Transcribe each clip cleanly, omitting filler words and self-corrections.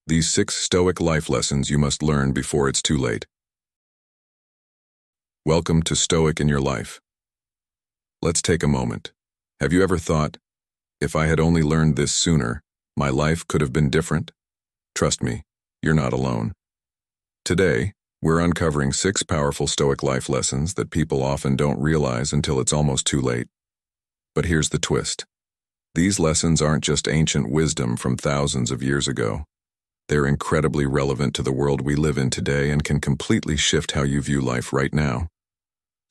These 6 Stoic life lessons you must learn before it's too late. Welcome to Stoic in Your Life. Let's take a moment. Have you ever thought, if I had only learned this sooner, my life could have been different? Trust me, you're not alone. Today, we're uncovering 6 powerful Stoic life lessons that people often don't realize until it's almost too late. But here's the twist. These lessons aren't just ancient wisdom from thousands of years ago. They're incredibly relevant to the world we live in today and can completely shift how you view life right now.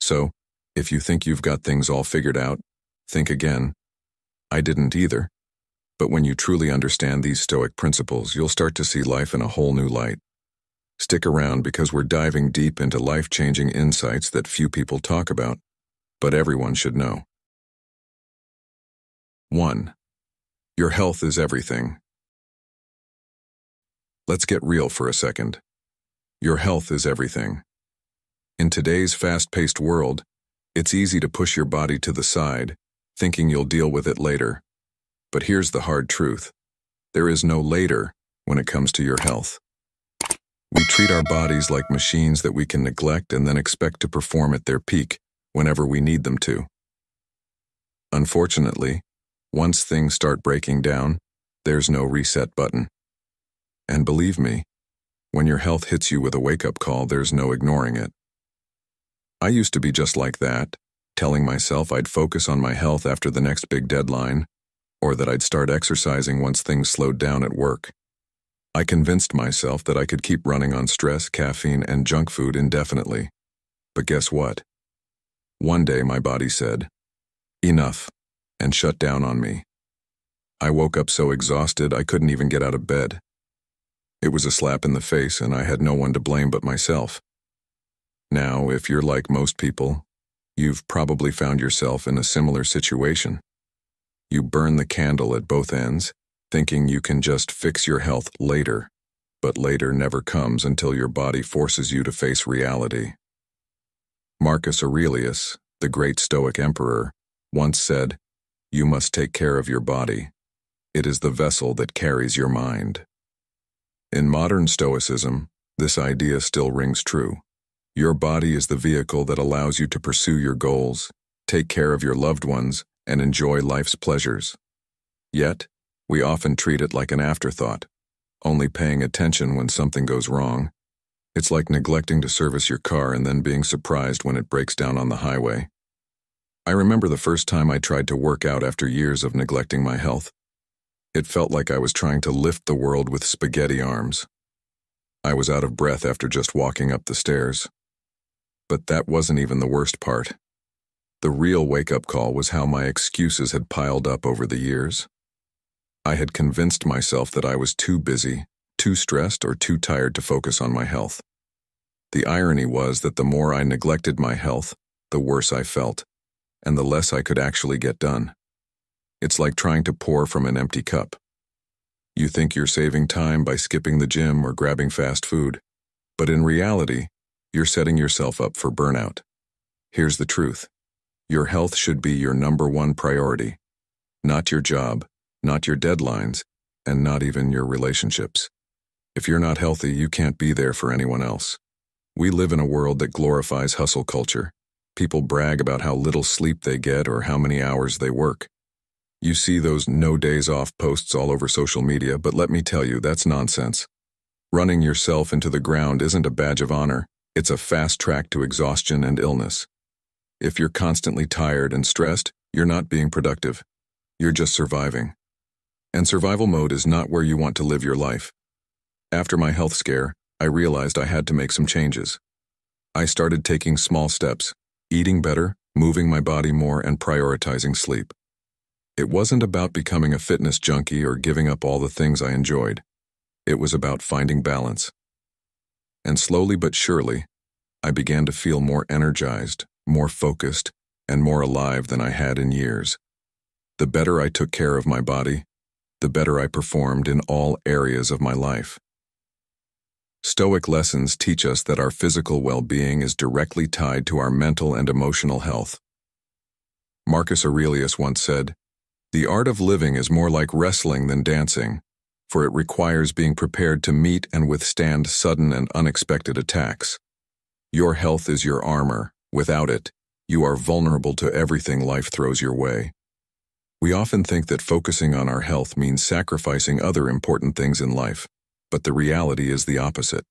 So, if you think you've got things all figured out, think again. I didn't either. But when you truly understand these Stoic principles, you'll start to see life in a whole new light. Stick around because we're diving deep into life-changing insights that few people talk about, but everyone should know. 1. Your health is everything. Let's get real for a second. Your health is everything. In today's fast-paced world, it's easy to push your body to the side, thinking you'll deal with it later. But here's the hard truth. There is no later when it comes to your health. We treat our bodies like machines that we can neglect and then expect to perform at their peak whenever we need them to. Unfortunately, once things start breaking down, there's no reset button. And believe me, when your health hits you with a wake-up call, there's no ignoring it. I used to be just like that, telling myself I'd focus on my health after the next big deadline, or that I'd start exercising once things slowed down at work. I convinced myself that I could keep running on stress, caffeine, and junk food indefinitely. But guess what? One day my body said, "Enough," and shut down on me. I woke up so exhausted I couldn't even get out of bed. It was a slap in the face, and I had no one to blame but myself. Now, if you're like most people, you've probably found yourself in a similar situation. You burn the candle at both ends, thinking you can just fix your health later, but later never comes until your body forces you to face reality. Marcus Aurelius, the great Stoic emperor, once said, "You must take care of your body. It is the vessel that carries your mind." In modern Stoicism, this idea still rings true. Your body is the vehicle that allows you to pursue your goals, take care of your loved ones, and enjoy life's pleasures. Yet, we often treat it like an afterthought, only paying attention when something goes wrong. It's like neglecting to service your car and then being surprised when it breaks down on the highway. I remember the first time I tried to work out after years of neglecting my health. It felt like I was trying to lift the world with spaghetti arms. I was out of breath after just walking up the stairs. But that wasn't even the worst part. The real wake-up call was how my excuses had piled up over the years. I had convinced myself that I was too busy, too stressed, or too tired to focus on my health. The irony was that the more I neglected my health, the worse I felt, and the less I could actually get done. It's like trying to pour from an empty cup. You think you're saving time by skipping the gym or grabbing fast food, but in reality, you're setting yourself up for burnout. Here's the truth. Your health should be your #1 priority, not your job, not your deadlines, and not even your relationships. If you're not healthy, you can't be there for anyone else. We live in a world that glorifies hustle culture. People brag about how little sleep they get or how many hours they work. You see those no days off posts all over social media, but let me tell you, that's nonsense. Running yourself into the ground isn't a badge of honor. It's a fast track to exhaustion and illness. If you're constantly tired and stressed, you're not being productive. You're just surviving. And survival mode is not where you want to live your life. After my health scare, I realized I had to make some changes. I started taking small steps, eating better, moving my body more, and prioritizing sleep. It wasn't about becoming a fitness junkie or giving up all the things I enjoyed. It was about finding balance. And slowly but surely, I began to feel more energized, more focused, and more alive than I had in years. The better I took care of my body, the better I performed in all areas of my life. Stoic lessons teach us that our physical well-being is directly tied to our mental and emotional health. Marcus Aurelius once said, "The art of living is more like wrestling than dancing, for it requires being prepared to meet and withstand sudden and unexpected attacks. Your health is your armor. Without it, you are vulnerable to everything life throws your way. We often think that focusing on our health means sacrificing other important things in life, but the reality is the opposite.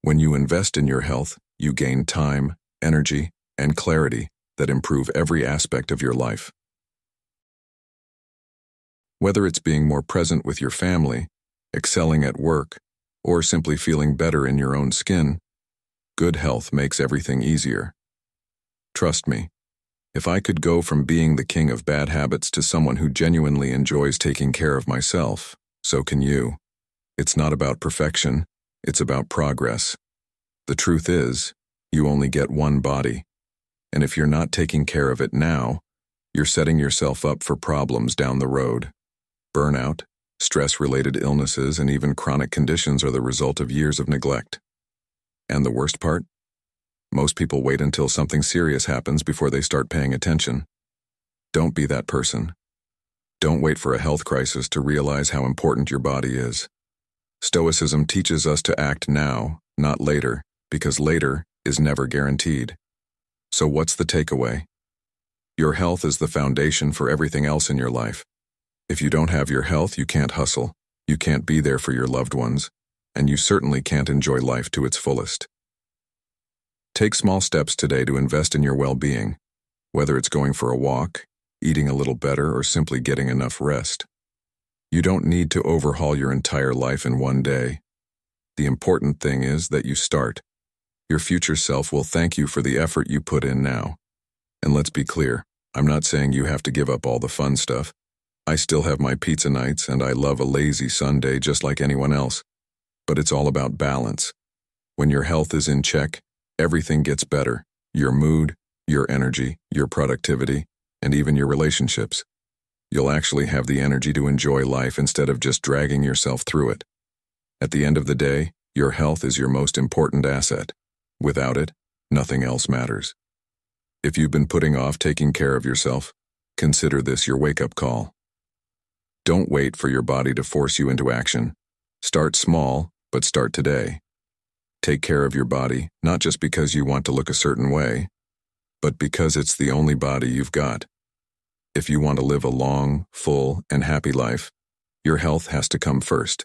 When you invest in your health, you gain time, energy, and clarity that improve every aspect of your life. Whether it's being more present with your family, excelling at work, or simply feeling better in your own skin, good health makes everything easier. Trust me, if I could go from being the king of bad habits to someone who genuinely enjoys taking care of myself, so can you. It's not about perfection, it's about progress. The truth is, you only get one body, and if you're not taking care of it now, you're setting yourself up for problems down the road. Burnout, stress-related illnesses, and even chronic conditions are the result of years of neglect. And the worst part? Most people wait until something serious happens before they start paying attention. Don't be that person. Don't wait for a health crisis to realize how important your body is. Stoicism teaches us to act now, not later, because later is never guaranteed. So what's the takeaway? Your health is the foundation for everything else in your life. If you don't have your health, you can't hustle, you can't be there for your loved ones, and you certainly can't enjoy life to its fullest. Take small steps today to invest in your well-being, whether it's going for a walk, eating a little better, or simply getting enough rest. You don't need to overhaul your entire life in one day. The important thing is that you start. Your future self will thank you for the effort you put in now. And let's be clear, I'm not saying you have to give up all the fun stuff. I still have my pizza nights and I love a lazy Sunday just like anyone else. But it's all about balance. When your health is in check, everything gets better. Your mood, your energy, your productivity, and even your relationships. You'll actually have the energy to enjoy life instead of just dragging yourself through it. At the end of the day, your health is your most important asset. Without it, nothing else matters. If you've been putting off taking care of yourself, consider this your wake-up call. Don't wait for your body to force you into action. Start small, but start today. Take care of your body, not just because you want to look a certain way, but because it's the only body you've got. If you want to live a long, full, and happy life, your health has to come first.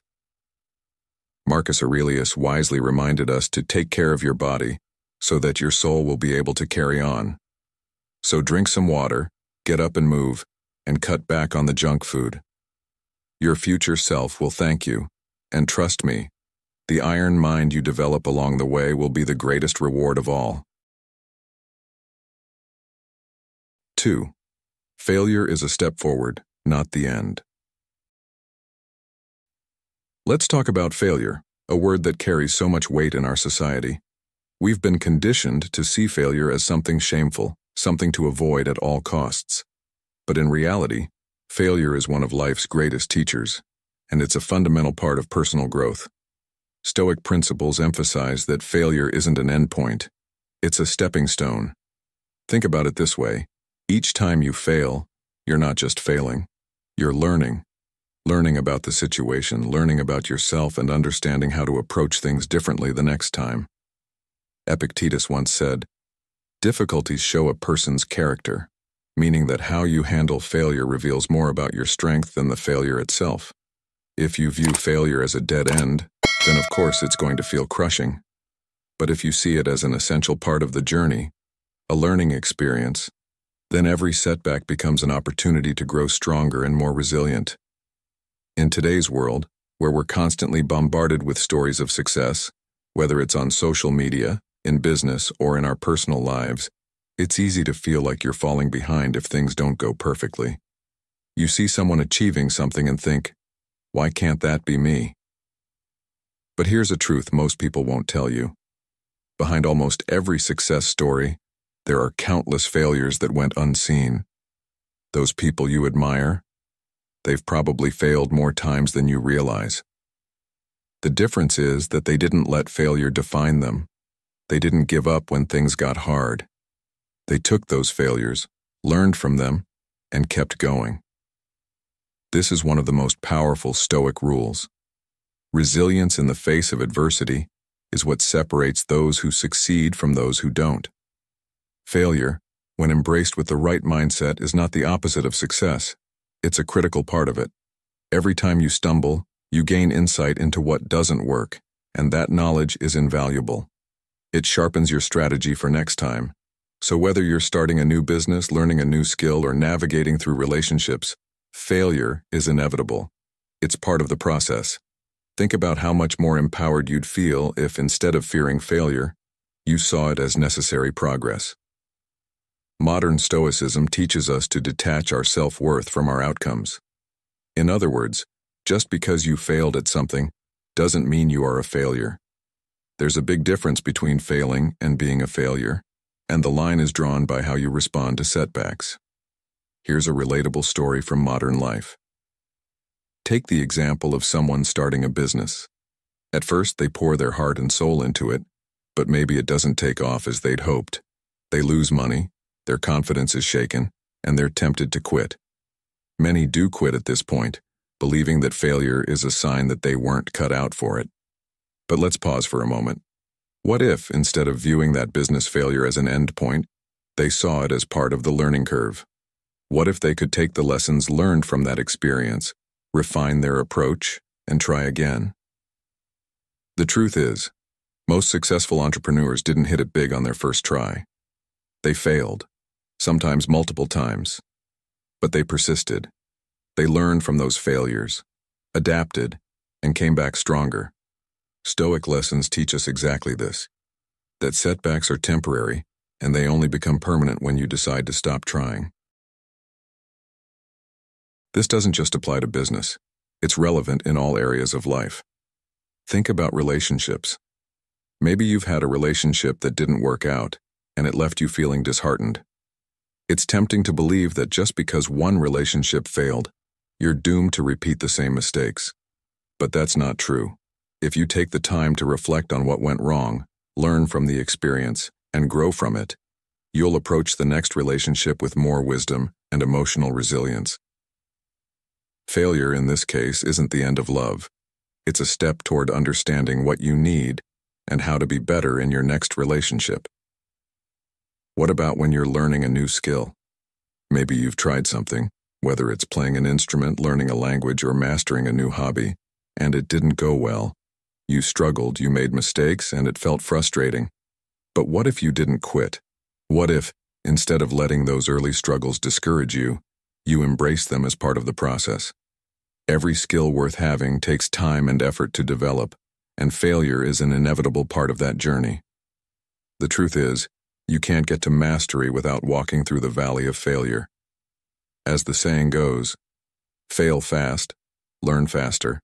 Marcus Aurelius wisely reminded us to take care of your body so that your soul will be able to carry on. So drink some water, get up and move, and cut back on the junk food. Your future self will thank you, and trust me, the iron mind you develop along the way will be the greatest reward of all. 2. Failure is a step forward, not the end. Let's talk about failure, a word that carries so much weight in our society. We've been conditioned to see failure as something shameful, something to avoid at all costs. But in reality, failure is one of life's greatest teachers, and it's a fundamental part of personal growth. Stoic principles emphasize that failure isn't an endpoint, it's a stepping stone. Think about it this way. Each time you fail, you're not just failing, you're learning. Learning about the situation, learning about yourself, and understanding how to approach things differently the next time. Epictetus once said, "Difficulties show a person's character," meaning that how you handle failure reveals more about your strength than the failure itself. If you view failure as a dead end, then of course it's going to feel crushing. But if you see it as an essential part of the journey, a learning experience, then every setback becomes an opportunity to grow stronger and more resilient. In today's world, where we're constantly bombarded with stories of success, whether it's on social media, in business, or in our personal lives, it's easy to feel like you're falling behind if things don't go perfectly. You see someone achieving something and think, why can't that be me? But here's a truth most people won't tell you. Behind almost every success story, there are countless failures that went unseen. Those people you admire, they've probably failed more times than you realize. The difference is that they didn't let failure define them. They didn't give up when things got hard. They took those failures, learned from them, and kept going. This is one of the most powerful Stoic rules. Resilience in the face of adversity is what separates those who succeed from those who don't. Failure, when embraced with the right mindset, is not the opposite of success. It's a critical part of it. Every time you stumble, you gain insight into what doesn't work, and that knowledge is invaluable. It sharpens your strategy for next time. So whether you're starting a new business, learning a new skill, or navigating through relationships, failure is inevitable. It's part of the process. Think about how much more empowered you'd feel if, instead of fearing failure, you saw it as necessary progress. Modern Stoicism teaches us to detach our self-worth from our outcomes. In other words, just because you failed at something doesn't mean you are a failure. There's a big difference between failing and being a failure, and the line is drawn by how you respond to setbacks. Here's a relatable story from modern life. Take the example of someone starting a business. At first, they pour their heart and soul into it, but maybe it doesn't take off as they'd hoped. They lose money, their confidence is shaken, and they're tempted to quit. Many do quit at this point, believing that failure is a sign that they weren't cut out for it. But let's pause for a moment. What if, instead of viewing that business failure as an end point, they saw it as part of the learning curve? What if they could take the lessons learned from that experience, refine their approach, and try again? The truth is, most successful entrepreneurs didn't hit it big on their first try. They failed, sometimes multiple times, but they persisted. They learned from those failures, adapted, and came back stronger. Stoic lessons teach us exactly this, that setbacks are temporary, and they only become permanent when you decide to stop trying. This doesn't just apply to business. It's relevant in all areas of life. Think about relationships. Maybe you've had a relationship that didn't work out, and it left you feeling disheartened. It's tempting to believe that just because one relationship failed, you're doomed to repeat the same mistakes. But that's not true. If you take the time to reflect on what went wrong, learn from the experience, and grow from it, you'll approach the next relationship with more wisdom and emotional resilience. Failure, in this case, isn't the end of love. It's a step toward understanding what you need and how to be better in your next relationship. What about when you're learning a new skill? Maybe you've tried something, whether it's playing an instrument, learning a language, or mastering a new hobby, and it didn't go well. You struggled, you made mistakes, and it felt frustrating. But what if you didn't quit? What if, instead of letting those early struggles discourage you, you embrace them as part of the process? Every skill worth having takes time and effort to develop, and failure is an inevitable part of that journey. The truth is, you can't get to mastery without walking through the valley of failure. As the saying goes, fail fast, learn faster.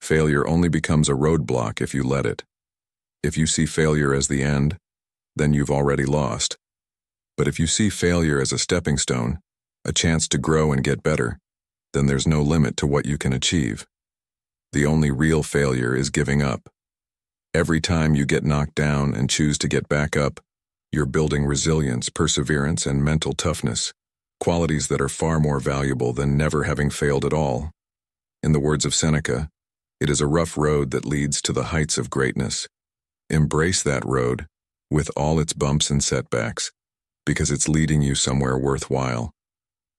Failure only becomes a roadblock if you let it. If you see failure as the end, then you've already lost. But if you see failure as a stepping stone, a chance to grow and get better, then there's no limit to what you can achieve. The only real failure is giving up. Every time you get knocked down and choose to get back up, you're building resilience, perseverance, and mental toughness, qualities that are far more valuable than never having failed at all. In the words of Seneca, it is a rough road that leads to the heights of greatness. Embrace that road, with all its bumps and setbacks, because it's leading you somewhere worthwhile.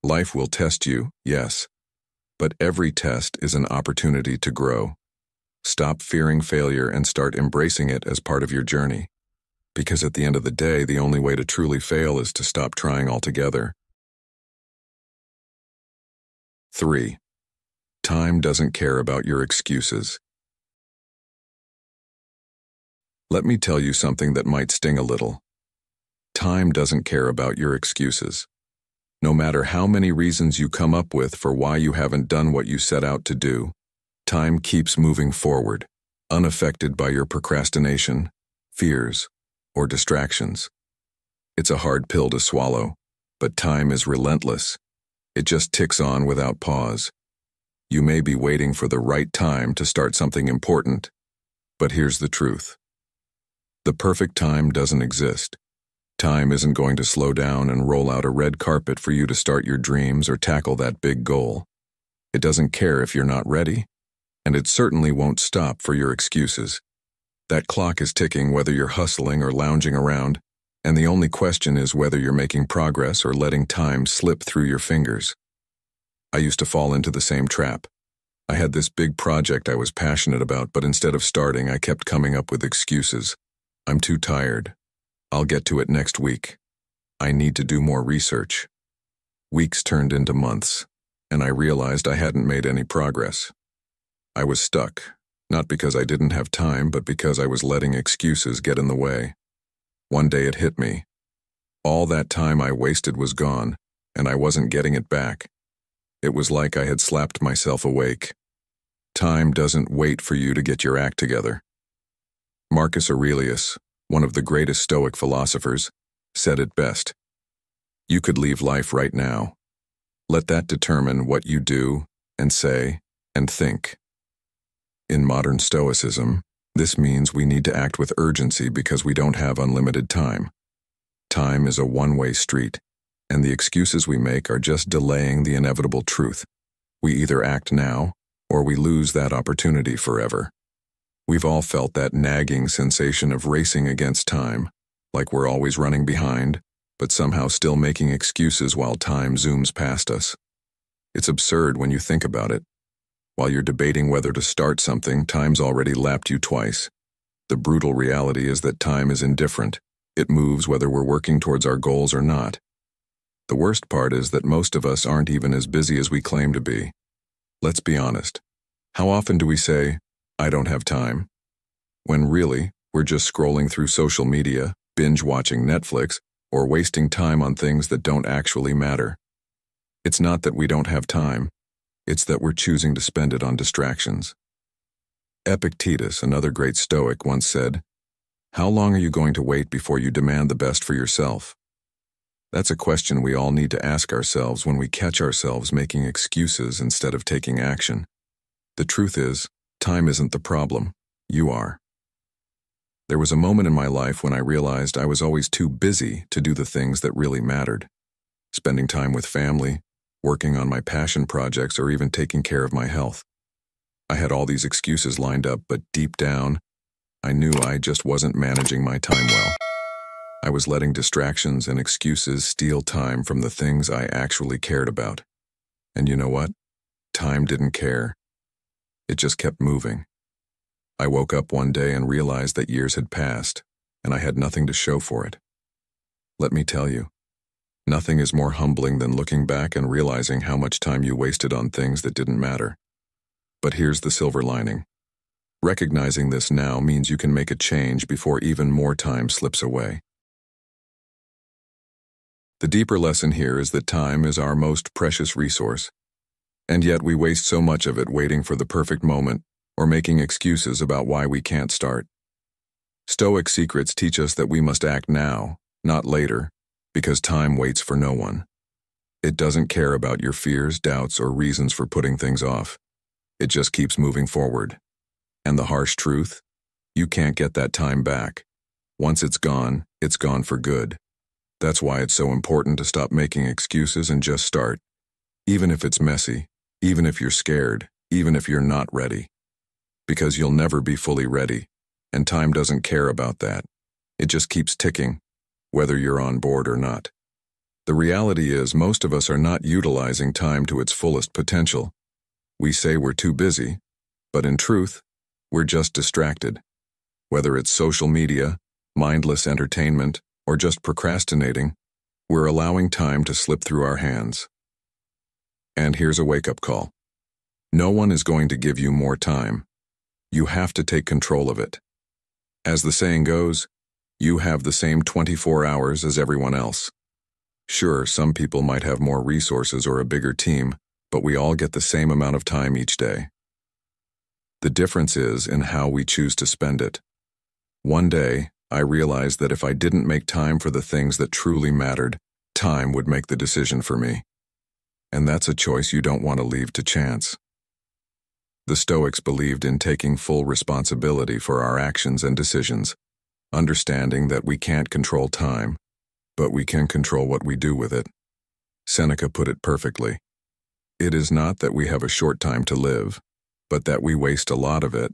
Life will test you, yes, but every test is an opportunity to grow. Stop fearing failure and start embracing it as part of your journey. Because at the end of the day, the only way to truly fail is to stop trying altogether. 3. Time doesn't care about your excuses. Let me tell you something that might sting a little. Time doesn't care about your excuses. No matter how many reasons you come up with for why you haven't done what you set out to do, time keeps moving forward, unaffected by your procrastination, fears, or distractions. It's a hard pill to swallow, but time is relentless. It just ticks on without pause. You may be waiting for the right time to start something important, but here's the truth. The perfect time doesn't exist. Time isn't going to slow down and roll out a red carpet for you to start your dreams or tackle that big goal. It doesn't care if you're not ready, and it certainly won't stop for your excuses. That clock is ticking whether you're hustling or lounging around, and the only question is whether you're making progress or letting time slip through your fingers. I used to fall into the same trap. I had this big project I was passionate about, but instead of starting, I kept coming up with excuses. I'm too tired. I'll get to it next week. I need to do more research. Weeks turned into months, and I realized I hadn't made any progress. I was stuck, not because I didn't have time, but because I was letting excuses get in the way. One day it hit me. All that time I wasted was gone, and I wasn't getting it back. It was like I had slapped myself awake. Time doesn't wait for you to get your act together. Marcus Aurelius, one of the greatest Stoic philosophers, said it best. You could leave life right now. Let that determine what you do and say and think. In modern Stoicism, this means we need to act with urgency because we don't have unlimited time. Time is a one-way street, and the excuses we make are just delaying the inevitable truth. We either act now, or we lose that opportunity forever. We've all felt that nagging sensation of racing against time, like we're always running behind, but somehow still making excuses while time zooms past us. It's absurd when you think about it. While you're debating whether to start something, time's already lapped you twice. The brutal reality is that time is indifferent. It moves whether we're working towards our goals or not. The worst part is that most of us aren't even as busy as we claim to be. Let's be honest. How often do we say, I don't have time? When really, we're just scrolling through social media, binge-watching Netflix, or wasting time on things that don't actually matter. It's not that we don't have time. It's that we're choosing to spend it on distractions. Epictetus, another great Stoic, once said, "How long are you going to wait before you demand the best for yourself?" That's a question we all need to ask ourselves when we catch ourselves making excuses instead of taking action. The truth is, time isn't the problem. You are. There was a moment in my life when I realized I was always too busy to do the things that really mattered. Spending time with family, working on my passion projects, or even taking care of my health. I had all these excuses lined up, but deep down, I knew I just wasn't managing my time well. I was letting distractions and excuses steal time from the things I actually cared about. And you know what? Time didn't care. It just kept moving. I woke up one day and realized that years had passed, and I had nothing to show for it. Let me tell you, nothing is more humbling than looking back and realizing how much time you wasted on things that didn't matter. But here's the silver lining. Recognizing this now means you can make a change before even more time slips away. The deeper lesson here is that time is our most precious resource, and yet we waste so much of it waiting for the perfect moment or making excuses about why we can't start. Stoic secrets teach us that we must act now, not later, because time waits for no one. It doesn't care about your fears, doubts, or reasons for putting things off. It just keeps moving forward. And the harsh truth? You can't get that time back. Once it's gone for good. That's why it's so important to stop making excuses and just start. Even if it's messy, even if you're scared, even if you're not ready. Because you'll never be fully ready, and time doesn't care about that. It just keeps ticking, whether you're on board or not. The reality is most of us are not utilizing time to its fullest potential. We say we're too busy, but in truth, we're just distracted. Whether it's social media, mindless entertainment, or just procrastinating, we're allowing time to slip through our hands. And here's a wake-up call. No one is going to give you more time. You have to take control of it. As the saying goes, you have the same 24 hours as everyone else. Sure, some people might have more resources or a bigger team, but we all get the same amount of time each day. The difference is in how we choose to spend it. One day, I realized that if I didn't make time for the things that truly mattered, time would make the decision for me. And that's a choice you don't want to leave to chance. The Stoics believed in taking full responsibility for our actions and decisions, understanding that we can't control time, but we can control what we do with it. Seneca put it perfectly. It is not that we have a short time to live, but that we waste a lot of it.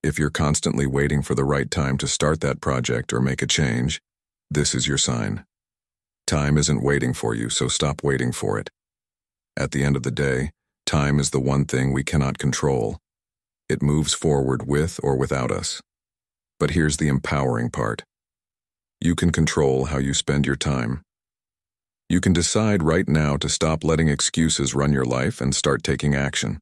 If you're constantly waiting for the right time to start that project or make a change, this is your sign. Time isn't waiting for you, so stop waiting for it. At the end of the day, time is the one thing we cannot control. It moves forward with or without us. But here's the empowering part. You can control how you spend your time. You can decide right now to stop letting excuses run your life and start taking action.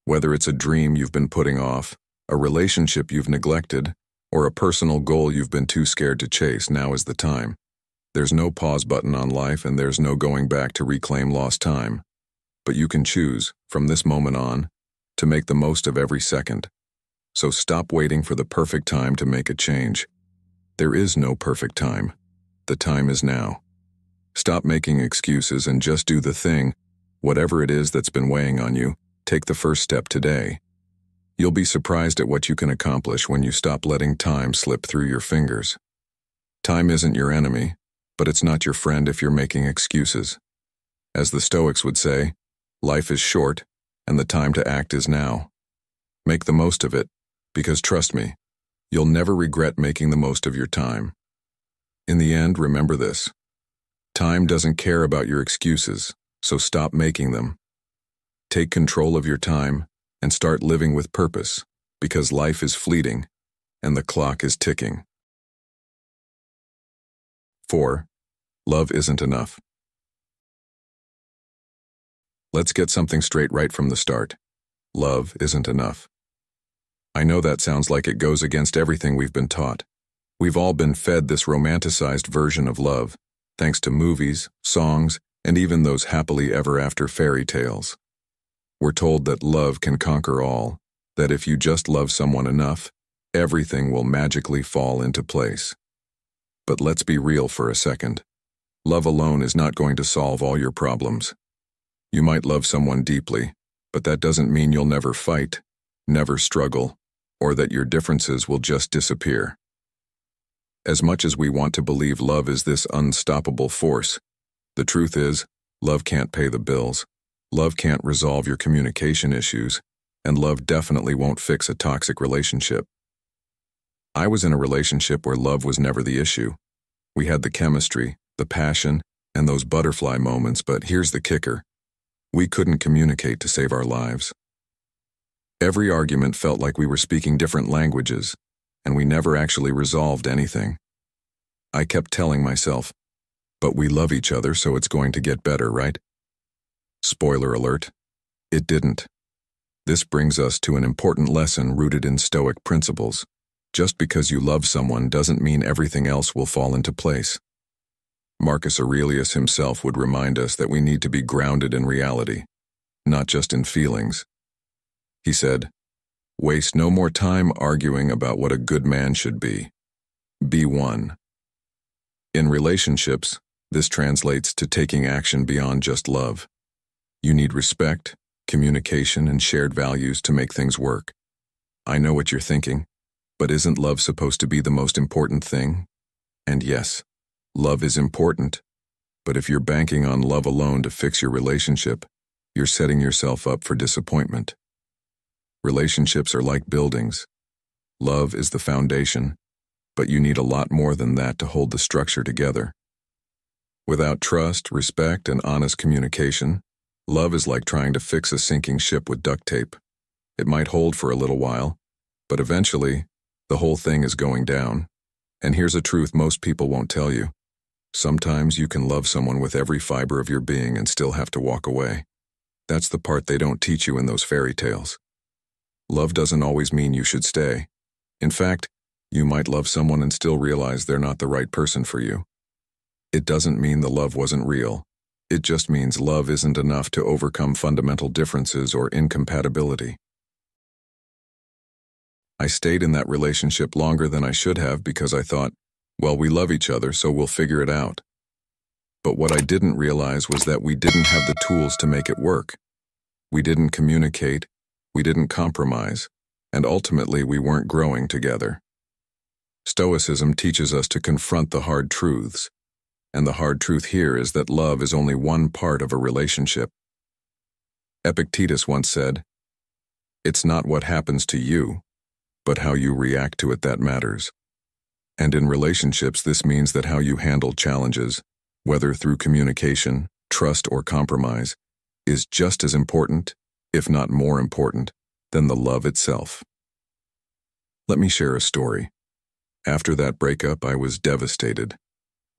Whether it's a dream you've been putting off, a relationship you've neglected, or a personal goal you've been too scared to chase, now is the time. There's no pause button on life, and there's no going back to reclaim lost time. But you can choose, from this moment on, to make the most of every second. So stop waiting for the perfect time to make a change. There is no perfect time. The time is now. Stop making excuses and just do the thing. Whatever it is that's been weighing on you, take the first step today. You'll be surprised at what you can accomplish when you stop letting time slip through your fingers. Time isn't your enemy, but it's not your friend if you're making excuses. As the Stoics would say, life is short, and the time to act is now. Make the most of it, because trust me, you'll never regret making the most of your time. In the end, remember this. Time doesn't care about your excuses, so stop making them. Take control of your time and start living with purpose, because life is fleeting and the clock is ticking. 4. Love isn't enough. Let's get something straight right from the start. Love isn't enough. I know that sounds like it goes against everything we've been taught. We've all been fed this romanticized version of love, thanks to movies, songs, and even those happily ever after fairy tales. We're told that love can conquer all, that if you just love someone enough, everything will magically fall into place. But let's be real for a second. Love alone is not going to solve all your problems. You might love someone deeply, but that doesn't mean you'll never fight, never struggle, or that your differences will just disappear. As much as we want to believe love is this unstoppable force, the truth is, love can't pay the bills, love can't resolve your communication issues, and love definitely won't fix a toxic relationship. I was in a relationship where love was never the issue. We had the chemistry, the passion, and those butterfly moments, but here's the kicker. We couldn't communicate to save our lives. Every argument felt like we were speaking different languages, and we never actually resolved anything. I kept telling myself, but we love each other, so it's going to get better, right? Spoiler alert, it didn't. This brings us to an important lesson rooted in Stoic principles. Just because you love someone doesn't mean everything else will fall into place. Marcus Aurelius himself would remind us that we need to be grounded in reality, not just in feelings. He said, "Waste no more time arguing about what a good man should be. Be one." In relationships, this translates to taking action beyond just love. You need respect, communication, and shared values to make things work. I know what you're thinking, but isn't love supposed to be the most important thing? And yes, love is important, but if you're banking on love alone to fix your relationship, you're setting yourself up for disappointment. Relationships are like buildings. Love is the foundation, but you need a lot more than that to hold the structure together. Without trust, respect, and honest communication, love is like trying to fix a sinking ship with duct tape. It might hold for a little while, but eventually, the whole thing is going down. And here's a truth most people won't tell you. Sometimes you can love someone with every fiber of your being and still have to walk away. That's the part they don't teach you in those fairy tales. Love doesn't always mean you should stay. In fact, you might love someone and still realize they're not the right person for you. It doesn't mean the love wasn't real. It just means love isn't enough to overcome fundamental differences or incompatibility. I stayed in that relationship longer than I should have because I thought, well, we love each other, so we'll figure it out. But what I didn't realize was that we didn't have the tools to make it work. We didn't communicate, we didn't compromise, and ultimately we weren't growing together. Stoicism teaches us to confront the hard truths, and the hard truth here is that love is only one part of a relationship. Epictetus once said, "It's not what happens to you, but how you react to it that matters." And in relationships, this means that how you handle challenges, whether through communication, trust, or compromise, is just as important, if not more important, than the love itself. Let me share a story. After that breakup, I was devastated.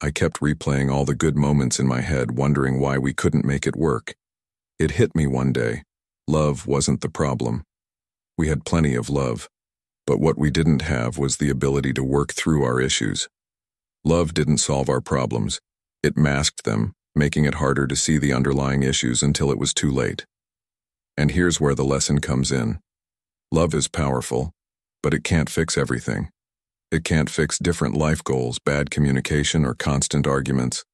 I kept replaying all the good moments in my head, wondering why we couldn't make it work. It hit me one day. Love wasn't the problem. We had plenty of love, but what we didn't have was the ability to work through our issues. Love didn't solve our problems. It masked them, making it harder to see the underlying issues until it was too late. And here's where the lesson comes in. Love is powerful, but it can't fix everything. It can't fix different life goals, bad communication, or constant arguments.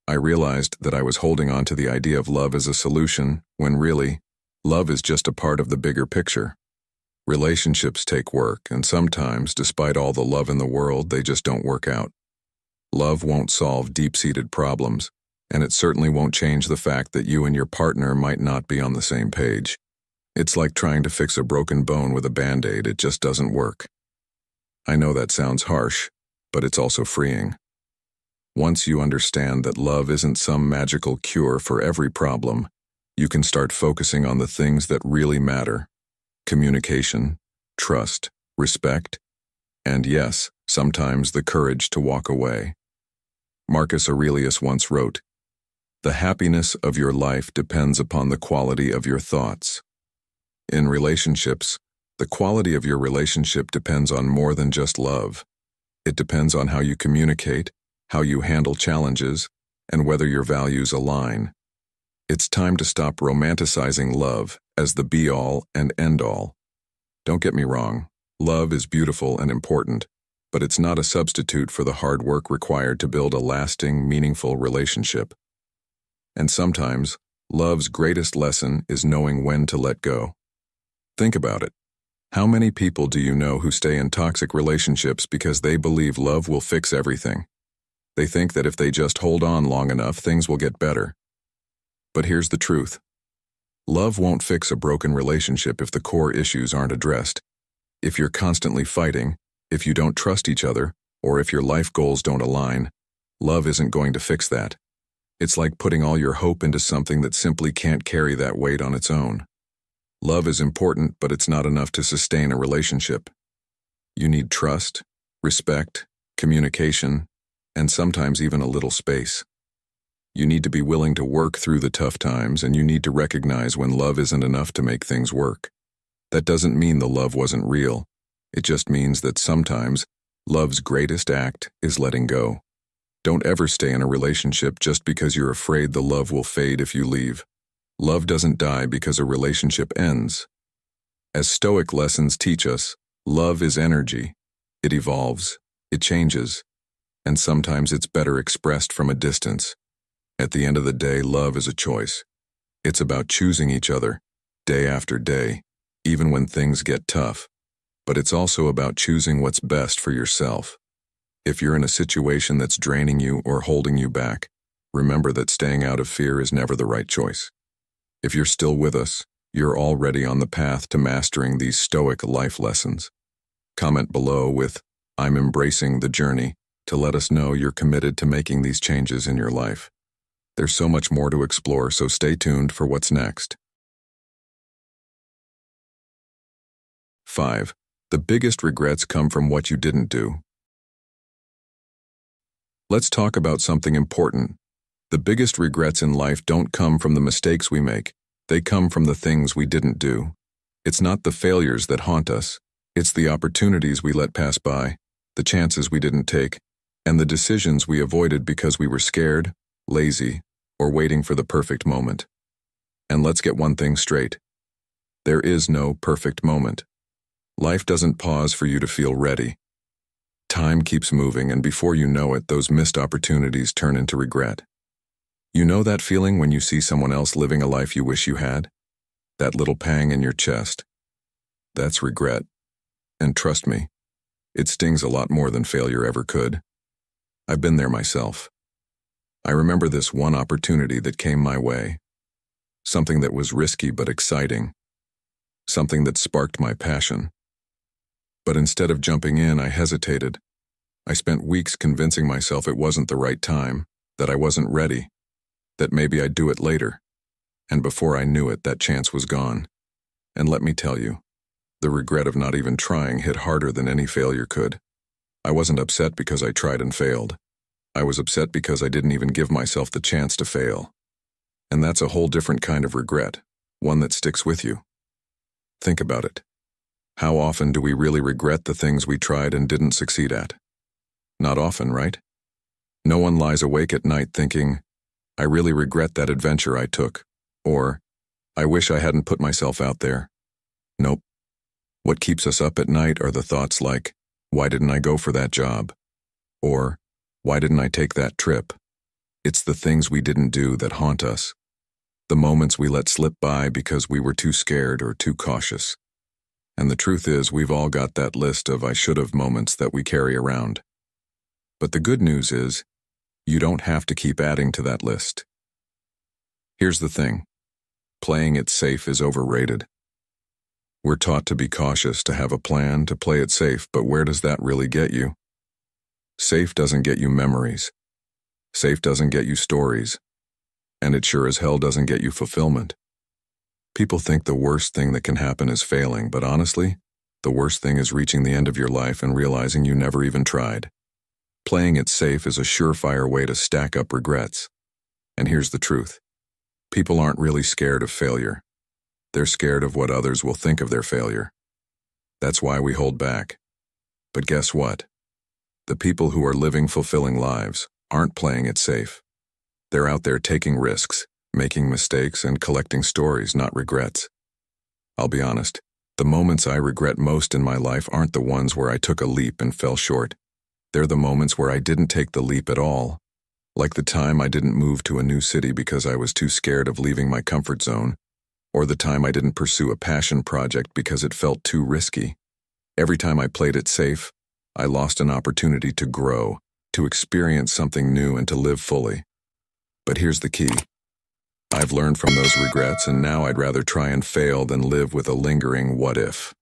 I realized that I was holding on to the idea of love as a solution, when really, love is just a part of the bigger picture. Relationships take work, and sometimes, despite all the love in the world, they just don't work out. Love won't solve deep-seated problems, and it certainly won't change the fact that you and your partner might not be on the same page. It's like trying to fix a broken bone with a Band-Aid. It just doesn't work. I know that sounds harsh, but it's also freeing. Once you understand that love isn't some magical cure for every problem, you can start focusing on the things that really matter: communication, trust, respect, and yes, sometimes the courage to walk away. Marcus Aurelius once wrote, "The happiness of your life depends upon the quality of your thoughts." In relationships, the quality of your relationship depends on more than just love. It depends on how you communicate, how you handle challenges, and whether your values align. It's time to stop romanticizing love as the be-all and end-all. Don't get me wrong, love is beautiful and important, but it's not a substitute for the hard work required to build a lasting, meaningful relationship. And sometimes, love's greatest lesson is knowing when to let go. Think about it. How many people do you know who stay in toxic relationships because they believe love will fix everything? They think that if they just hold on long enough, things will get better. But here's the truth. Love won't fix a broken relationship if the core issues aren't addressed. If you're constantly fighting, if you don't trust each other, or if your life goals don't align, love isn't going to fix that. It's like putting all your hope into something that simply can't carry that weight on its own. Love is important, but it's not enough to sustain a relationship. You need trust, respect, communication, and sometimes even a little space. You need to be willing to work through the tough times, and you need to recognize when love isn't enough to make things work. That doesn't mean the love wasn't real. It just means that sometimes love's greatest act is letting go. Don't ever stay in a relationship just because you're afraid the love will fade if you leave. Love doesn't die because a relationship ends. As Stoic lessons teach us, love is energy. It evolves, it changes, and sometimes it's better expressed from a distance. At the end of the day, love is a choice. It's about choosing each other, day after day, even when things get tough. But it's also about choosing what's best for yourself. If you're in a situation that's draining you or holding you back, remember that staying out of fear is never the right choice. If you're still with us, you're already on the path to mastering these Stoic life lessons. Comment below with, "I'm embracing the journey," to let us know you're committed to making these changes in your life. There's so much more to explore, so stay tuned for what's next. 5. The biggest regrets come from what you didn't do. Let's talk about something important. The biggest regrets in life don't come from the mistakes we make. They come from the things we didn't do. It's not the failures that haunt us. It's the opportunities we let pass by, the chances we didn't take, and the decisions we avoided because we were scared, lazy, or waiting for the perfect moment. And let's get one thing straight. There is no perfect moment. Life doesn't pause for you to feel ready. Time keeps moving, and before you know it, those missed opportunities turn into regret. You know that feeling when you see someone else living a life you wish you had? That little pang in your chest? That's regret. And trust me, it stings a lot more than failure ever could. I've been there myself. I remember this one opportunity that came my way. something that was risky but exciting, something that sparked my passion. But instead of jumping in, I hesitated. I spent weeks convincing myself it wasn't the right time, that I wasn't ready, that maybe I'd do it later. And before I knew it, that chance was gone. And let me tell you, the regret of not even trying hit harder than any failure could. I wasn't upset because I tried and failed. I was upset because I didn't even give myself the chance to fail. And that's a whole different kind of regret, one that sticks with you. Think about it. How often do we really regret the things we tried and didn't succeed at? Not often, right? No one lies awake at night thinking, I really regret that adventure I took, or, I wish I hadn't put myself out there. Nope. What keeps us up at night are the thoughts like, why didn't I go for that job? Or, why didn't I take that trip? It's the things we didn't do that haunt us. The moments we let slip by because we were too scared or too cautious. And the truth is, we've all got that list of I should have moments that we carry around. But the good news is, you don't have to keep adding to that list. Here's the thing. Playing it safe is overrated. We're taught to be cautious, to have a plan, to play it safe, but where does that really get you? Safe doesn't get you memories. Safe doesn't get you stories. And it sure as hell doesn't get you fulfillment. People think the worst thing that can happen is failing, but honestly, the worst thing is reaching the end of your life and realizing you never even tried. Playing it safe is a surefire way to stack up regrets. And here's the truth. People aren't really scared of failure. They're scared of what others will think of their failure. That's why we hold back. But guess what? The people who are living fulfilling lives aren't playing it safe. They're out there taking risks, making mistakes, and collecting stories, not regrets. I'll be honest, the moments I regret most in my life aren't the ones where I took a leap and fell short. They're the moments where I didn't take the leap at all. Like the time I didn't move to a new city because I was too scared of leaving my comfort zone, or the time I didn't pursue a passion project because it felt too risky. Every time I played it safe, I lost an opportunity to grow, to experience something new, and to live fully. But here's the key. I've learned from those regrets, and now I'd rather try and fail than live with a lingering what if.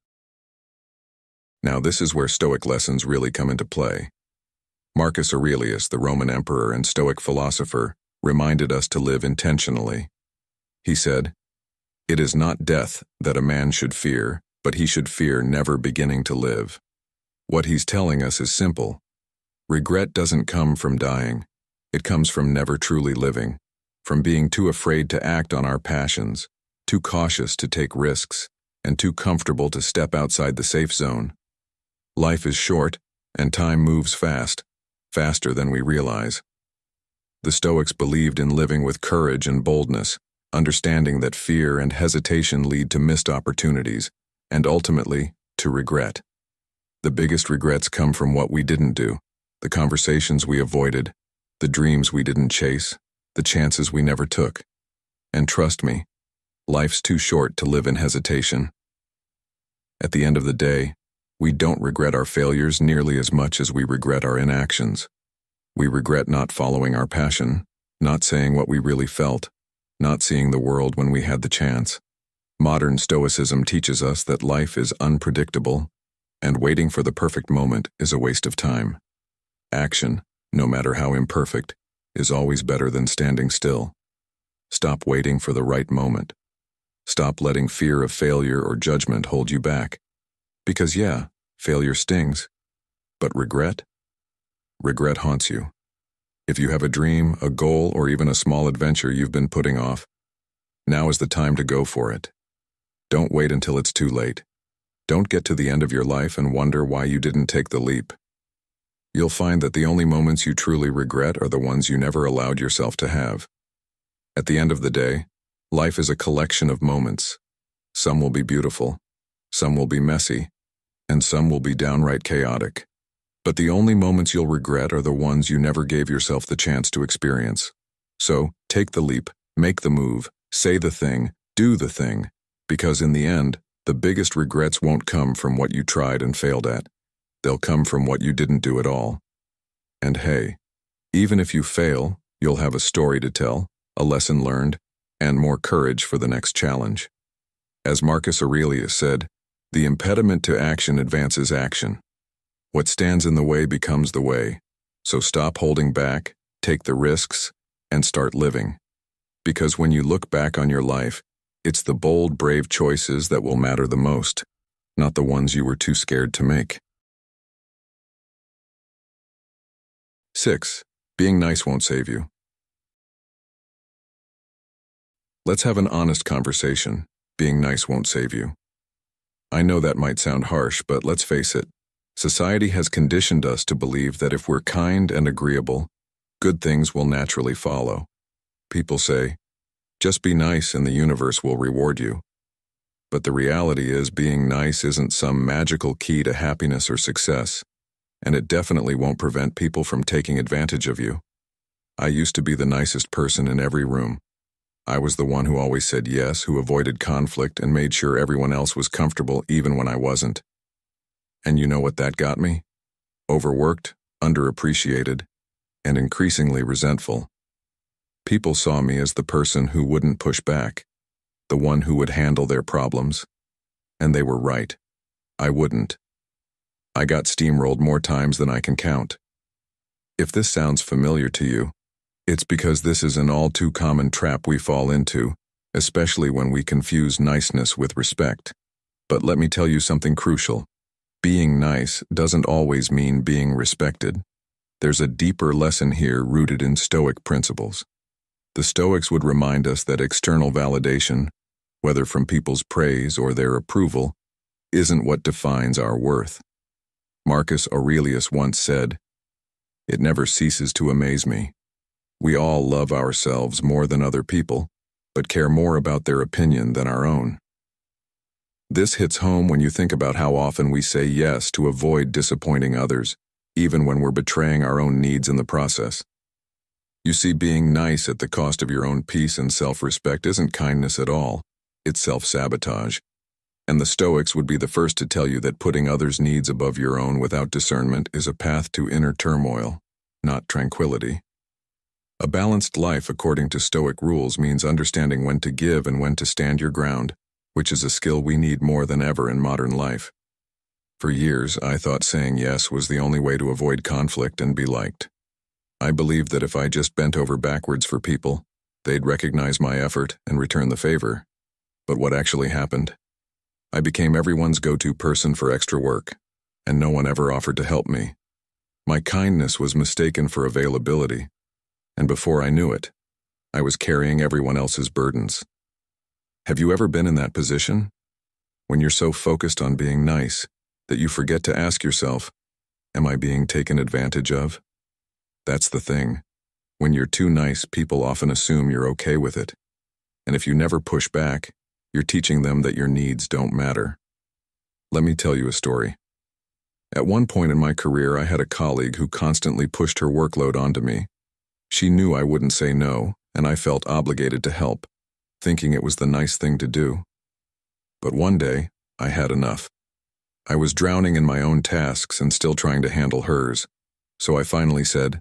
Now this is where Stoic lessons really come into play. Marcus Aurelius, the Roman emperor and Stoic philosopher, reminded us to live intentionally. He said, "It is not death that a man should fear, but he should fear never beginning to live." What he's telling us is simple. Regret doesn't come from dying. It comes from never truly living, from being too afraid to act on our passions, too cautious to take risks, and too comfortable to step outside the safe zone. Life is short, and time moves fast, faster than we realize. The Stoics believed in living with courage and boldness, understanding that fear and hesitation lead to missed opportunities, and ultimately, to regret. The biggest regrets come from what we didn't do, the conversations we avoided, the dreams we didn't chase, the chances we never took. And trust me, life's too short to live in hesitation. At the end of the day, we don't regret our failures nearly as much as we regret our inactions. We regret not following our passion, not saying what we really felt, not seeing the world when we had the chance. Modern Stoicism teaches us that life is unpredictable, and waiting for the perfect moment is a waste of time. Action, no matter how imperfect, is always better than standing still. Stop waiting for the right moment. Stop letting fear of failure or judgment hold you back. Because yeah, failure stings. But regret? Regret haunts you. If you have a dream, a goal, or even a small adventure you've been putting off, now is the time to go for it. Don't wait until it's too late. Don't get to the end of your life and wonder why you didn't take the leap. You'll find that the only moments you truly regret are the ones you never allowed yourself to have. At the end of the day, life is a collection of moments. Some will be beautiful, some will be messy, and some will be downright chaotic. But the only moments you'll regret are the ones you never gave yourself the chance to experience. So, take the leap, make the move, say the thing, do the thing, because in the end, the biggest regrets won't come from what you tried and failed at. They'll come from what you didn't do at all. And hey, even if you fail, you'll have a story to tell, a lesson learned, and more courage for the next challenge. As Marcus Aurelius said, the impediment to action advances action. What stands in the way becomes the way, so stop holding back, take the risks, and start living. Because when you look back on your life, it's the bold, brave choices that will matter the most, not the ones you were too scared to make. 6. Being nice won't save you. Let's have an honest conversation. Being nice won't save you. I know that might sound harsh, but let's face it. Society has conditioned us to believe that if we're kind and agreeable, good things will naturally follow. People say, just be nice and the universe will reward you. But the reality is being nice isn't some magical key to happiness or success, and it definitely won't prevent people from taking advantage of you. I used to be the nicest person in every room. I was the one who always said yes, who avoided conflict and made sure everyone else was comfortable even when I wasn't. And you know what that got me? Overworked, underappreciated, and increasingly resentful. People saw me as the person who wouldn't push back, the one who would handle their problems. And they were right. I wouldn't. I got steamrolled more times than I can count. If this sounds familiar to you, it's because this is an all too common trap we fall into, especially when we confuse niceness with respect. But let me tell you something crucial. Being nice doesn't always mean being respected. There's a deeper lesson here rooted in Stoic principles. The Stoics would remind us that external validation, whether from people's praise or their approval, isn't what defines our worth. Marcus Aurelius once said, "It never ceases to amaze me. We all love ourselves more than other people, but care more about their opinion than our own." This hits home when you think about how often we say yes to avoid disappointing others, even when we're betraying our own needs in the process. You see, being nice at the cost of your own peace and self-respect isn't kindness at all, it's self-sabotage. And the Stoics would be the first to tell you that putting others' needs above your own without discernment is a path to inner turmoil, not tranquility. A balanced life according to Stoic rules means understanding when to give and when to stand your ground, which is a skill we need more than ever in modern life. For years, I thought saying yes was the only way to avoid conflict and be liked. I believed that if I just bent over backwards for people, they'd recognize my effort and return the favor. But what actually happened? I became everyone's go-to person for extra work, and no one ever offered to help me. My kindness was mistaken for availability, and before I knew it, I was carrying everyone else's burdens. Have you ever been in that position? When you're so focused on being nice that you forget to ask yourself, am I being taken advantage of? That's the thing. When you're too nice, people often assume you're okay with it. And if you never push back, you're teaching them that your needs don't matter. Let me tell you a story. At one point in my career, I had a colleague who constantly pushed her workload onto me. She knew I wouldn't say no, and I felt obligated to help, thinking it was the nice thing to do. But one day, I had enough. I was drowning in my own tasks and still trying to handle hers, so I finally said,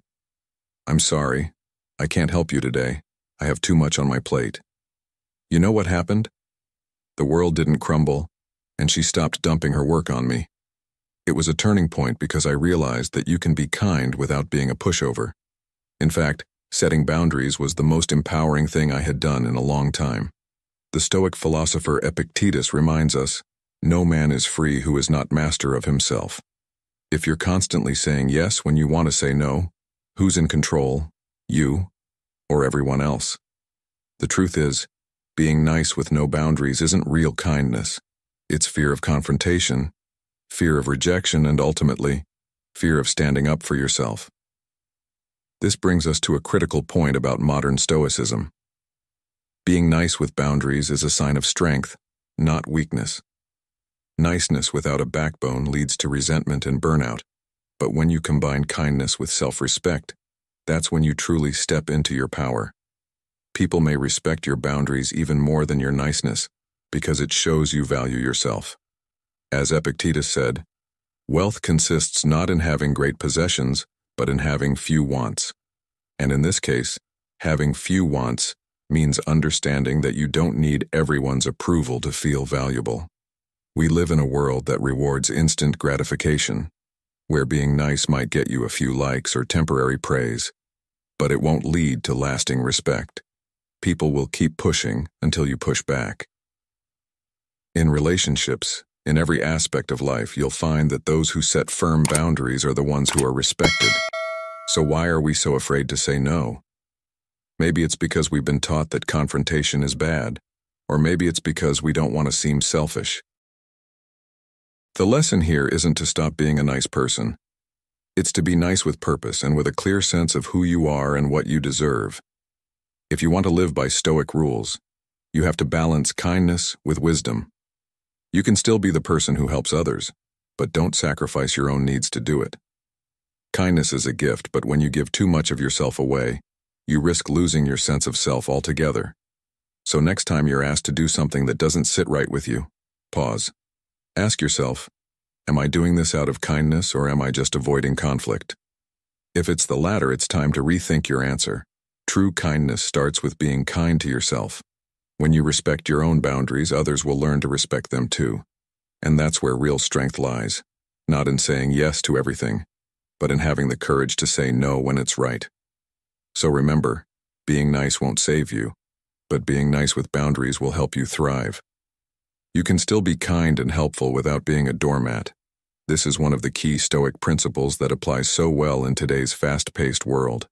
"I'm sorry, I can't help you today. I have too much on my plate." You know what happened? The world didn't crumble, and she stopped dumping her work on me. It was a turning point because I realized that you can be kind without being a pushover. In fact, setting boundaries was the most empowering thing I had done in a long time. The Stoic philosopher Epictetus reminds us, no man is free who is not master of himself. If you're constantly saying yes when you want to say no, who's in control, you or everyone else? The truth is, being nice with no boundaries isn't real kindness. It's fear of confrontation, fear of rejection, and ultimately, fear of standing up for yourself. This brings us to a critical point about modern Stoicism. Being nice with boundaries is a sign of strength, not weakness. Niceness without a backbone leads to resentment and burnout, but when you combine kindness with self-respect, that's when you truly step into your power. People may respect your boundaries even more than your niceness, because it shows you value yourself. As Epictetus said, wealth consists not in having great possessions, but in having few wants. And in this case, having few wants means understanding that you don't need everyone's approval to feel valuable. We live in a world that rewards instant gratification, where being nice might get you a few likes or temporary praise, but it won't lead to lasting respect. People will keep pushing until you push back. In relationships, in every aspect of life, you'll find that those who set firm boundaries are the ones who are respected. So why are we so afraid to say no? Maybe it's because we've been taught that confrontation is bad, or maybe it's because we don't want to seem selfish. The lesson here isn't to stop being a nice person. It's to be nice with purpose and with a clear sense of who you are and what you deserve. If you want to live by Stoic rules, you have to balance kindness with wisdom. You can still be the person who helps others, but don't sacrifice your own needs to do it. Kindness is a gift, but when you give too much of yourself away, you risk losing your sense of self altogether. So next time you're asked to do something that doesn't sit right with you, pause. Ask yourself, am I doing this out of kindness or am I just avoiding conflict? If it's the latter, it's time to rethink your answer. True kindness starts with being kind to yourself. When you respect your own boundaries, others will learn to respect them too. And that's where real strength lies, not in saying yes to everything, but in having the courage to say no when it's right. So remember, being nice won't save you, but being nice with boundaries will help you thrive. You can still be kind and helpful without being a doormat. This is one of the key Stoic principles that applies so well in today's fast-paced world.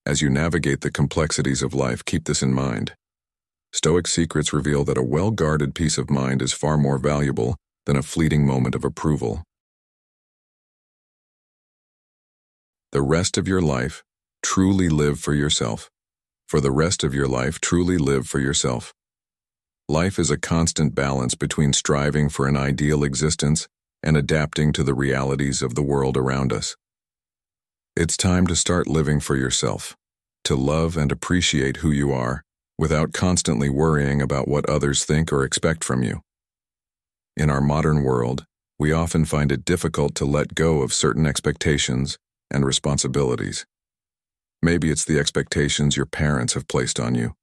As you navigate the complexities of life, keep this in mind. Stoic secrets reveal that a well-guarded peace of mind is far more valuable than a fleeting moment of approval. The rest of your life, truly live for yourself. For the rest of your life, truly live for yourself. Life is a constant balance between striving for an ideal existence and adapting to the realities of the world around us. It's time to start living for yourself, to love and appreciate who you are, without constantly worrying about what others think or expect from you. In our modern world, we often find it difficult to let go of certain expectations and responsibilities. Maybe it's the expectations your parents have placed on you,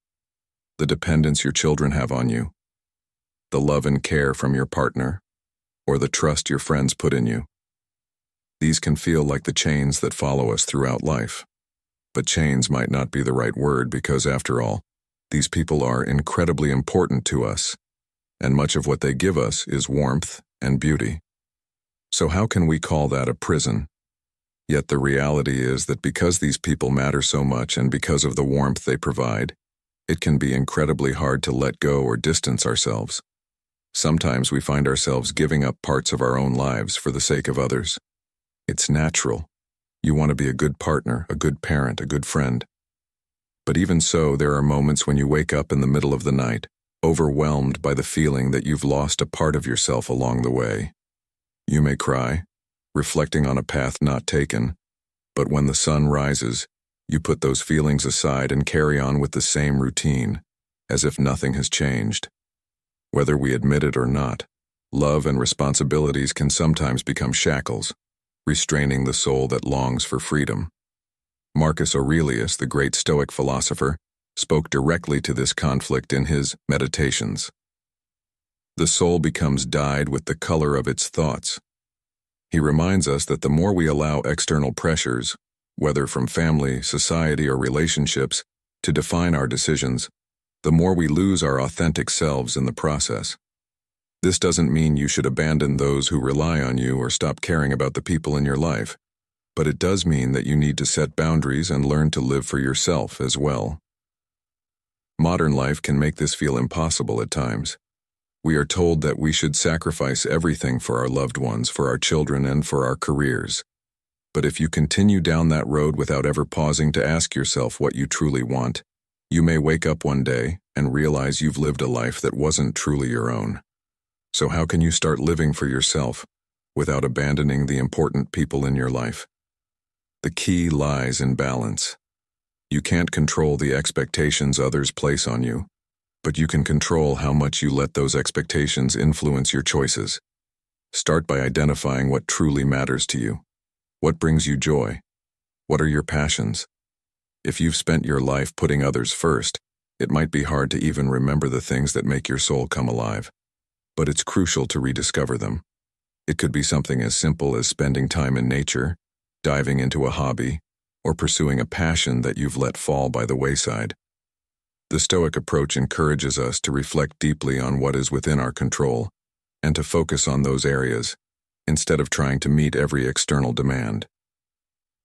the dependence your children have on you, the love and care from your partner, or the trust your friends put in you. These can feel like the chains that follow us throughout life. But chains might not be the right word because, after all, these people are incredibly important to us, and much of what they give us is warmth and beauty. So how can we call that a prison? Yet the reality is that because these people matter so much and because of the warmth they provide, it can be incredibly hard to let go or distance ourselves. Sometimes we find ourselves giving up parts of our own lives for the sake of others. It's natural. You want to be a good partner, a good parent, a good friend. But even so, there are moments when you wake up in the middle of the night, overwhelmed by the feeling that you've lost a part of yourself along the way. You may cry, reflecting on a path not taken, but when the sun rises, you put those feelings aside and carry on with the same routine, as if nothing has changed. Whether we admit it or not, love and responsibilities can sometimes become shackles, restraining the soul that longs for freedom. Marcus Aurelius, the great Stoic philosopher, spoke directly to this conflict in his Meditations. The soul becomes dyed with the color of its thoughts. He reminds us that the more we allow external pressures, whether from family, society, or relationships, to define our decisions, the more we lose our authentic selves in the process. This doesn't mean you should abandon those who rely on you or stop caring about the people in your life, but it does mean that you need to set boundaries and learn to live for yourself as well. Modern life can make this feel impossible at times. We are told that we should sacrifice everything for our loved ones, for our children, and for our careers. But if you continue down that road without ever pausing to ask yourself what you truly want, you may wake up one day and realize you've lived a life that wasn't truly your own. So how can you start living for yourself without abandoning the important people in your life? The key lies in balance. You can't control the expectations others place on you, but you can control how much you let those expectations influence your choices. Start by identifying what truly matters to you. What brings you joy? What are your passions? If you've spent your life putting others first, It might be hard to even remember the things that make your soul come alive, but it's crucial to rediscover them. It could be something as simple as spending time in nature, diving into a hobby, or pursuing a passion that you've let fall by the wayside. The Stoic approach encourages us to reflect deeply on what is within our control and to focus on those areas, instead of trying to meet every external demand.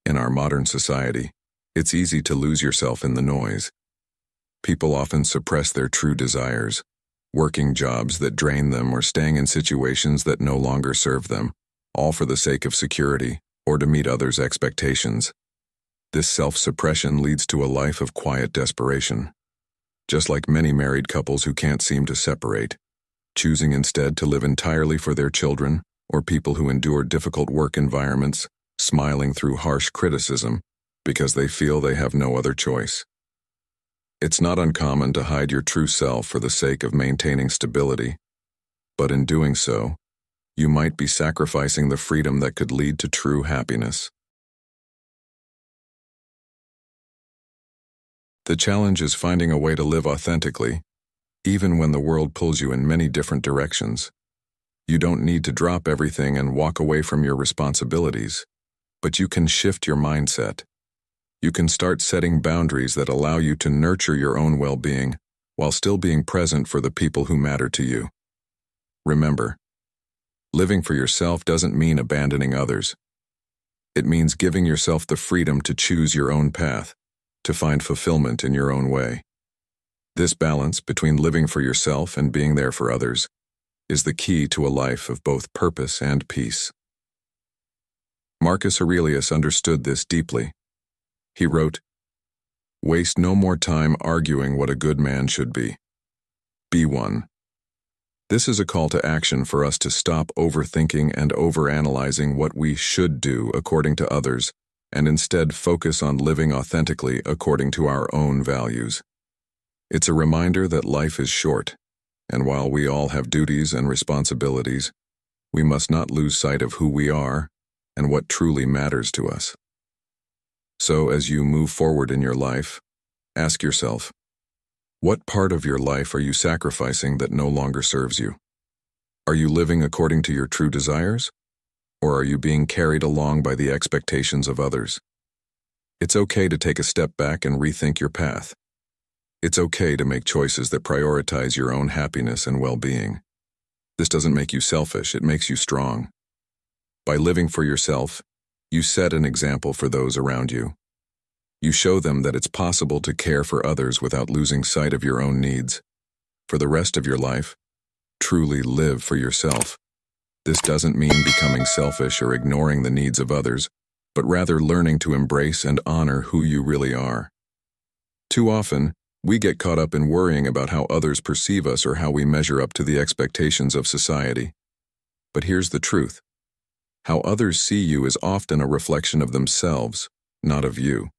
In our modern society, it's easy to lose yourself in the noise. People often suppress their true desires, working jobs that drain them or staying in situations that no longer serve them, all for the sake of security or to meet others' expectations. This self-suppression leads to a life of quiet desperation. Just like many married couples who can't seem to separate, choosing instead to live entirely for their children, or people who endure difficult work environments, smiling through harsh criticism because they feel they have no other choice. It's not uncommon to hide your true self for the sake of maintaining stability, but in doing so, you might be sacrificing the freedom that could lead to true happiness. The challenge is finding a way to live authentically, even when the world pulls you in many different directions. You don't need to drop everything and walk away from your responsibilities, but you can shift your mindset. You can start setting boundaries that allow you to nurture your own well-being while still being present for the people who matter to you. Remember, living for yourself doesn't mean abandoning others. It means giving yourself the freedom to choose your own path, to find fulfillment in your own way. This balance between living for yourself and being there for others is the key to a life of both purpose and peace. Marcus Aurelius understood this deeply. He wrote, "Waste no more time arguing what a good man should be. Be one." This is a call to action for us to stop overthinking and overanalyzing what we should do according to others, and instead focus on living authentically according to our own values. It's a reminder that life is short, and while we all have duties and responsibilities, we must not lose sight of who we are and what truly matters to us. So as you move forward in your life, ask yourself, what part of your life are you sacrificing that no longer serves you? Are you living according to your true desires? Or are you being carried along by the expectations of others? It's okay to take a step back and rethink your path. It's okay to make choices that prioritize your own happiness and well-being. This doesn't make you selfish, it makes you strong. By living for yourself, you set an example for those around you. You show them that it's possible to care for others without losing sight of your own needs. For the rest of your life, truly live for yourself. This doesn't mean becoming selfish or ignoring the needs of others, but rather learning to embrace and honor who you really are. Too often, we get caught up in worrying about how others perceive us or how we measure up to the expectations of society. But here's the truth. How others see you is often a reflection of themselves, not of you.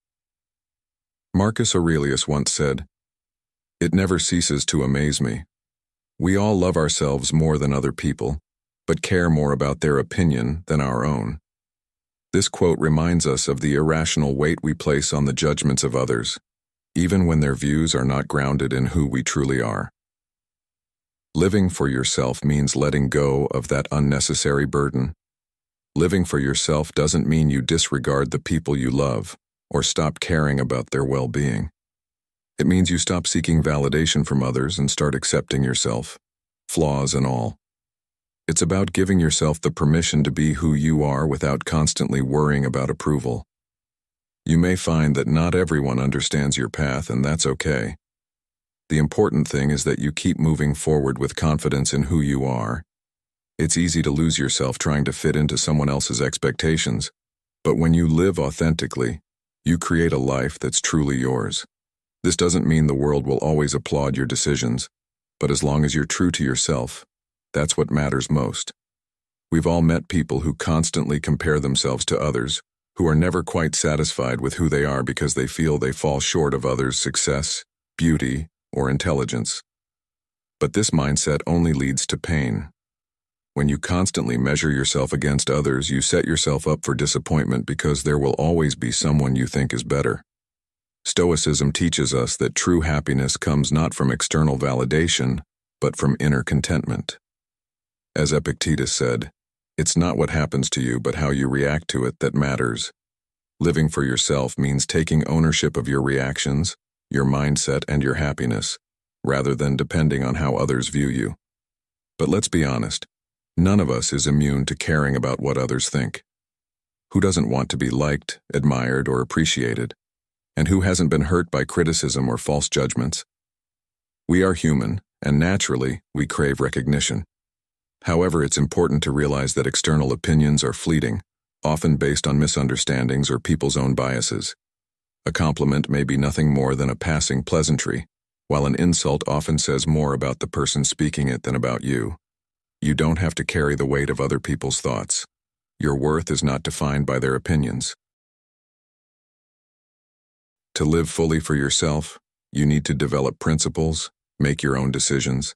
Marcus Aurelius once said, "It never ceases to amaze me. We all love ourselves more than other people, but care more about their opinion than our own." This quote reminds us of the irrational weight we place on the judgments of others, even when their views are not grounded in who we truly are. Living for yourself means letting go of that unnecessary burden. Living for yourself doesn't mean you disregard the people you love or stop caring about their well-being. It means you stop seeking validation from others and start accepting yourself, flaws and all. It's about giving yourself the permission to be who you are without constantly worrying about approval. You may find that not everyone understands your path, and that's okay. The important thing is that you keep moving forward with confidence in who you are. It's easy to lose yourself trying to fit into someone else's expectations, but when you live authentically, you create a life that's truly yours. This doesn't mean the world will always applaud your decisions, but as long as you're true to yourself, that's what matters most. We've all met people who constantly compare themselves to others, who are never quite satisfied with who they are because they feel they fall short of others' success, beauty, or intelligence. But this mindset only leads to pain. When you constantly measure yourself against others, you set yourself up for disappointment because there will always be someone you think is better. Stoicism teaches us that true happiness comes not from external validation, but from inner contentment. As Epictetus said, "It's not what happens to you, but how you react to it that matters." Living for yourself means taking ownership of your reactions, your mindset, and your happiness, rather than depending on how others view you. But let's be honest, none of us is immune to caring about what others think. Who doesn't want to be liked, admired, or appreciated? And who hasn't been hurt by criticism or false judgments? We are human, and naturally, we crave recognition. However, it's important to realize that external opinions are fleeting, often based on misunderstandings or people's own biases. A compliment may be nothing more than a passing pleasantry, while an insult often says more about the person speaking it than about you. You don't have to carry the weight of other people's thoughts. Your worth is not defined by their opinions. To live fully for yourself, you need to develop principles, make your own decisions,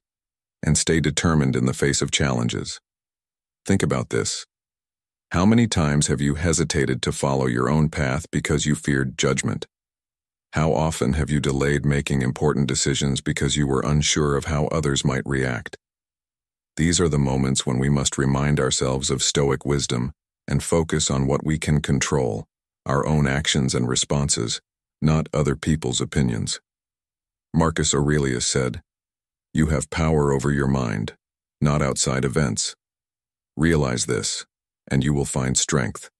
and stay determined in the face of challenges. Think about this. How many times have you hesitated to follow your own path because you feared judgment? How often have you delayed making important decisions because you were unsure of how others might react? These are the moments when we must remind ourselves of Stoic wisdom and focus on what we can control, our own actions and responses, not other people's opinions. Marcus Aurelius said, "You have power over your mind, not outside events. Realize this, and you will find strength."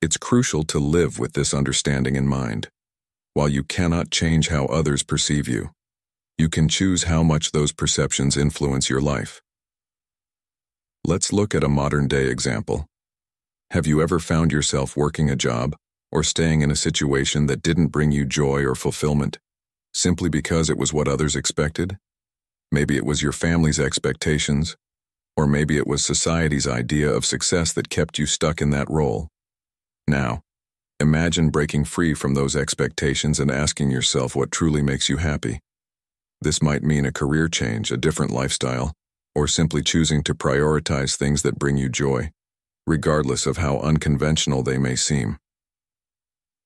It's crucial to live with this understanding in mind. While you cannot change how others perceive you, you can choose how much those perceptions influence your life. Let's look at a modern-day example. Have you ever found yourself working a job or staying in a situation that didn't bring you joy or fulfillment, simply because it was what others expected? Maybe it was your family's expectations, or maybe it was society's idea of success that kept you stuck in that role. Now, imagine breaking free from those expectations and asking yourself what truly makes you happy. This might mean a career change, a different lifestyle, or simply choosing to prioritize things that bring you joy, regardless of how unconventional they may seem.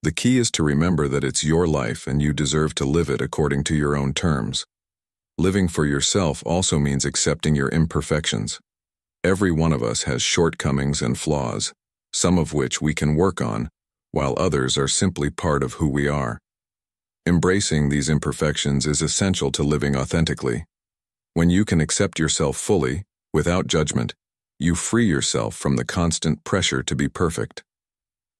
The key is to remember that it's your life and you deserve to live it according to your own terms. Living for yourself also means accepting your imperfections. Every one of us has shortcomings and flaws, some of which we can work on, while others are simply part of who we are. Embracing these imperfections is essential to living authentically. When you can accept yourself fully, without judgment, you free yourself from the constant pressure to be perfect.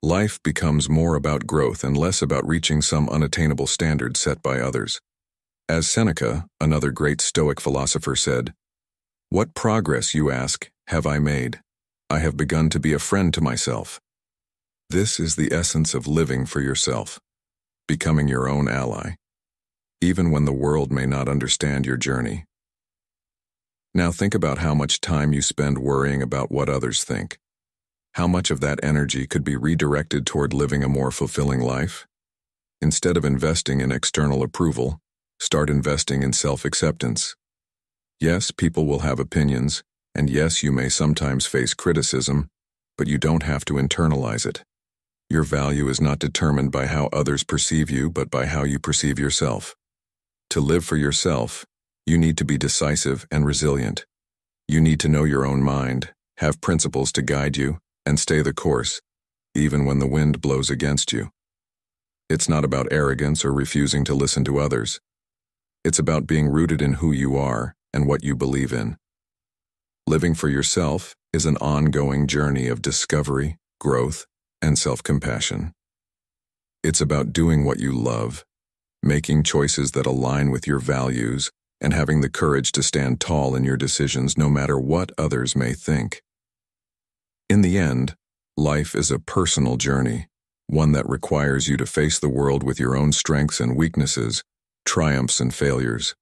Life becomes more about growth and less about reaching some unattainable standard set by others. As Seneca, another great Stoic philosopher, said, "What progress, you ask, have I made? I have begun to be a friend to myself." This is the essence of living for yourself, becoming your own ally, even when the world may not understand your journey. Now think about how much time you spend worrying about what others think. How much of that energy could be redirected toward living a more fulfilling life? Instead of investing in external approval, start investing in self-acceptance. Yes, people will have opinions, and yes, you may sometimes face criticism, but you don't have to internalize it. Your value is not determined by how others perceive you, but by how you perceive yourself. To live for yourself, you need to be decisive and resilient. You need to know your own mind, have principles to guide you, and stay the course, even when the wind blows against you. It's not about arrogance or refusing to listen to others. It's about being rooted in who you are and what you believe in. Living for yourself is an ongoing journey of discovery, growth, and self-compassion. It's about doing what you love, making choices that align with your values, and having the courage to stand tall in your decisions no matter what others may think. In the end, life is a personal journey, one that requires you to face the world with your own strengths and weaknesses, triumphs and failures.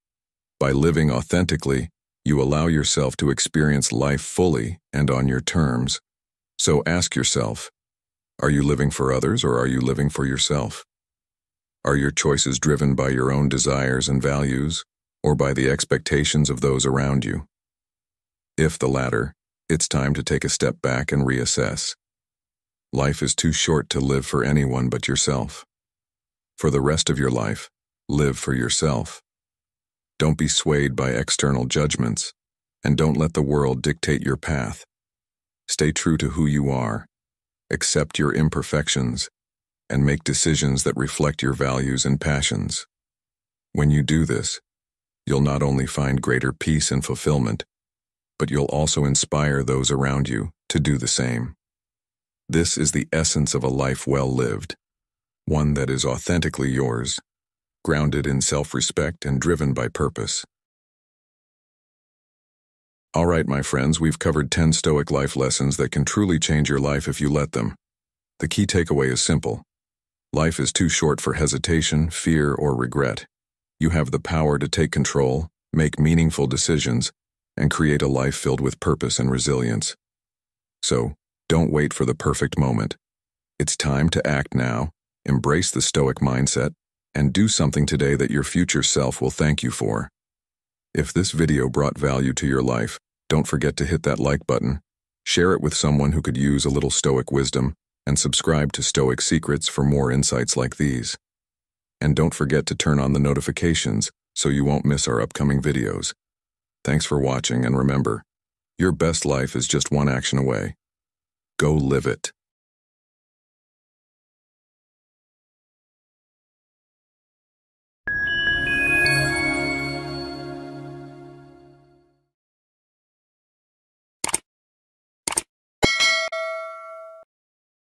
By living authentically, you allow yourself to experience life fully and on your terms. So ask yourself, are you living for others or are you living for yourself? Are your choices driven by your own desires and values, or by the expectations of those around you? If the latter, it's time to take a step back and reassess. Life is too short to live for anyone but yourself. For the rest of your life, live for yourself. Don't be swayed by external judgments, and don't let the world dictate your path. Stay true to who you are, accept your imperfections, and make decisions that reflect your values and passions. When you do this, you'll not only find greater peace and fulfillment, but you'll also inspire those around you to do the same. This is the essence of a life well lived, one that is authentically yours, grounded in self-respect and driven by purpose. All right, my friends, we've covered 10 Stoic life lessons that can truly change your life if you let them. The key takeaway is simple. Life is too short for hesitation, fear, or regret. You have the power to take control, make meaningful decisions, and create a life filled with purpose and resilience. So, don't wait for the perfect moment. It's time to act now, embrace the Stoic mindset, and do something today that your future self will thank you for. If this video brought value to your life, don't forget to hit that like button, share it with someone who could use a little Stoic wisdom, and subscribe to Stoic Secrets for more insights like these. And don't forget to turn on the notifications so you won't miss our upcoming videos. Thanks for watching, and remember, your best life is just one action away. Go live it.